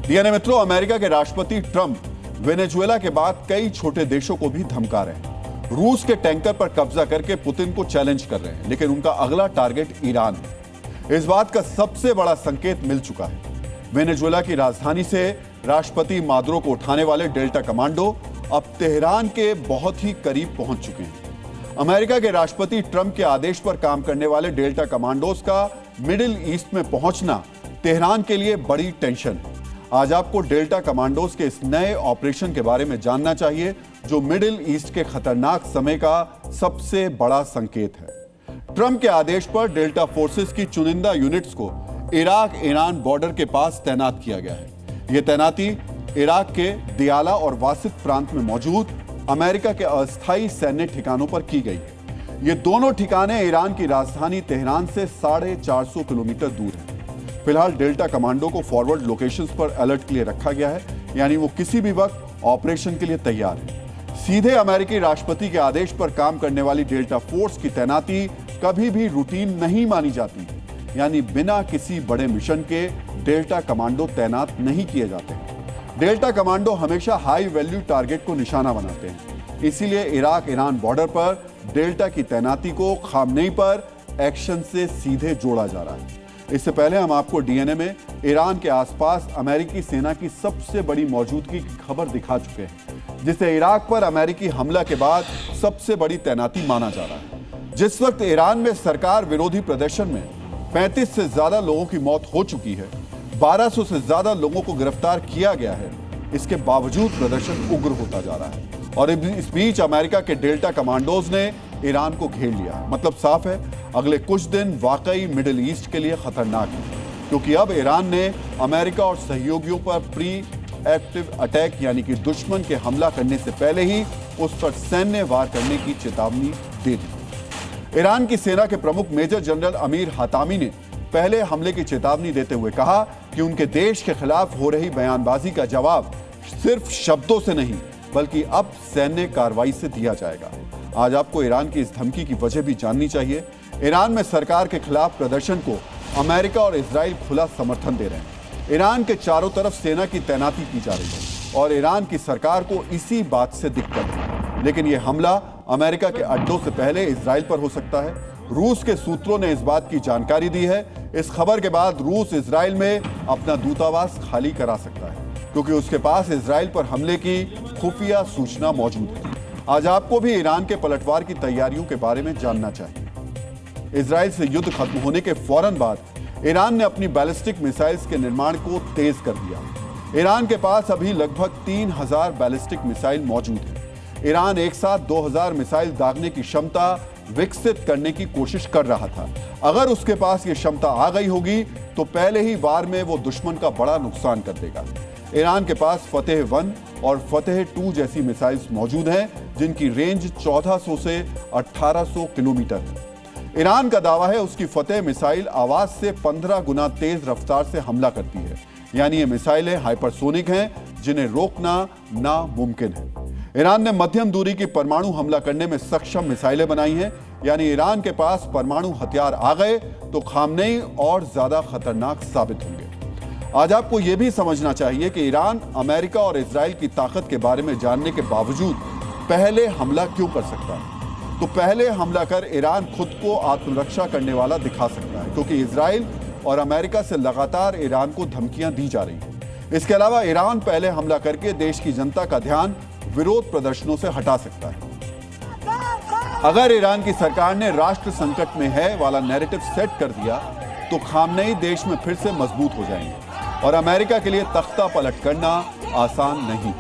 DNA मित्रों, America के राष्ट्रपति ट्रंप वेनेजुएला के बाद कई छोटे देशों को भी धमका रहे हैं। रूस के टैंकर पर कब्जा करके पुतिन को चैलेंज कर रहे हैं, लेकिन उनका अगला टारगेट ईरान है। इस बात का सबसे बड़ा संकेत मिल चुका है। वेनेजुएला की राजधानी से राष्ट्रपति मादुरो को उठाने वाले डेल्टा कमांडो अब तेहरान के बहुत ही करीब पहुंच चुके हैं। अमेरिका के राष्ट्रपति ट्रंप के आदेश पर काम करने वाले डेल्टा कमांडोज का मिडिल ईस्ट में पहुंचना तेहरान के लिए बड़ी टेंशन है। आज आपको डेल्टा कमांडोज के इस नए ऑपरेशन के बारे में जानना चाहिए, जो मिडिल ईस्ट के खतरनाक समय का सबसे बड़ा संकेत है। ट्रंप के आदेश पर डेल्टा फोर्सेस की चुनिंदा यूनिट्स को इराक ईरान बॉर्डर के पास तैनात किया गया है। यह तैनाती इराक के दियाला और वासित प्रांत में मौजूद अमेरिका के अस्थायी सैन्य ठिकानों पर की गई है। ये दोनों ठिकाने ईरान की राजधानी तेहरान से 450 किलोमीटर दूर हैं। फिलहाल डेल्टा कमांडो को फॉरवर्ड लोकेशंस पर अलर्ट के लिए रखा गया है, यानी वो किसी भी वक्त ऑपरेशन के लिए तैयार है। सीधे अमेरिकी राष्ट्रपति के आदेश पर काम करने वाली डेल्टा फोर्स की तैनाती कभी भी रूटीन नहीं मानी जाती, यानी बिना किसी बड़े मिशन के डेल्टा कमांडो तैनात नहीं किए जाते हैं। डेल्टा कमांडो हमेशा हाई वैल्यू टारगेट को निशाना बनाते हैं, इसीलिए इराक ईरान बॉर्डर पर डेल्टा की तैनाती को खामनेई पर एक्शन से सीधे जोड़ा जा रहा है। इससे पहले हम आपको डीएनए में ईरान के आसपास अमेरिकी सेना की सबसे बड़ी मौजूदगी की खबर दिखा चुके हैं, जिसे इराक पर अमेरिकी हमला के बाद सबसे बड़ी तैनाती माना जा रहा है। जिस वक्त ईरान में सरकार विरोधी प्रदर्शन में 35 से ज्यादा लोगों की मौत हो चुकी है, 1200 से ज्यादा लोगों को गिरफ्तार किया गया है, इसके बावजूद प्रदर्शन उग्र होता जा रहा है। और इस बीच अमेरिका के डेल्टा कमांडोज ने ईरान को घेर लिया है। मतलब साफ है, अगले कुछ दिन वाकई मिडिल ईस्ट के लिए खतरनाक है, क्योंकि अब ईरान ने अमेरिका और सहयोगियों पर प्री एक्टिव अटैक यानी कि दुश्मन के हमला करने से पहले ही उस पर सैन्य वार करने की चेतावनी दे दी। ईरान की सेना के प्रमुख मेजर जनरल अमीर हातामी ने पहले हमले की चेतावनी देते हुए कहा कि उनके देश के खिलाफ हो रही बयानबाजी का जवाब सिर्फ शब्दों से नहीं, बल्कि अब सैन्य कार्रवाई से दिया जाएगा। आज आपको ईरान की इस धमकी की वजह भी जाननी चाहिए। ईरान में सरकार के खिलाफ प्रदर्शन को अमेरिका और इजराइल खुला समर्थन दे रहे हैं। ईरान के चारों तरफ सेना की तैनाती की जा रही है और ईरान की सरकार को इसी बात से दिक्कत है। लेकिन यह हमला अमेरिका के अड्डों से पहले इजराइल पर हो सकता है। रूस के सूत्रों ने इस बात की जानकारी दी है। इस खबर के बाद रूस इजराइल में अपना दूतावास खाली करा सकता है, क्योंकि उसके पास इजराइल पर हमले की खुफिया सूचना मौजूद है। आज आपको भी ईरान के पलटवार की तैयारियों के बारे में जानना चाहिए। इजराइल से युद्ध खत्म होने के फौरन बाद ईरान ने अपनी बैलिस्टिक मिसाइल्स के निर्माण को तेज कर दिया। ईरान के पास अभी लगभग 3000 बैलिस्टिक मिसाइल मौजूद है। ईरान एक साथ 2000 मिसाइल दागने की क्षमता विकसित करने की कोशिश कर रहा था। अगर उसके पास ये क्षमता आ गई होगी तो पहले ही वार में वो दुश्मन का बड़ा नुकसान कर देगा। ईरान के पास फतेह 1 और फतेह 2 जैसी मिसाइल्स मौजूद हैं, जिनकी रेंज 1400 से 1800 किलोमीटर है। ईरान का दावा है उसकी फतेह मिसाइल आवाज से 15 गुना तेज रफ्तार से हमला करती है, यानी ये मिसाइलें हाइपरसोनिक हैं, जिन्हें रोकना नामुमकिन है। ईरान ने मध्यम दूरी की परमाणु हमला करने में सक्षम मिसाइलें बनाई हैं, यानी ईरान के पास परमाणु हथियार आ गए तो खामनेई और ज्यादा खतरनाक साबित होंगे। आज आपको यह भी समझना चाहिए कि ईरान अमेरिका और इजराइल की ताकत के बारे में जानने के बावजूद पहले हमला क्यों कर सकता है। तो पहले हमला कर ईरान खुद को आत्मरक्षा करने वाला दिखा सकता है, क्योंकि इजराइल और अमेरिका से लगातार ईरान को धमकियां दी जा रही हैं। इसके अलावा ईरान पहले हमला करके देश की जनता का ध्यान विरोध प्रदर्शनों से हटा सकता है। अगर ईरान की सरकार ने राष्ट्र संकट में है वाला नैरेटिव सेट कर दिया तो खामनेई देश में फिर से मजबूत हो जाएंगे और अमेरिका के लिए तख्ता पलट करना आसान नहीं।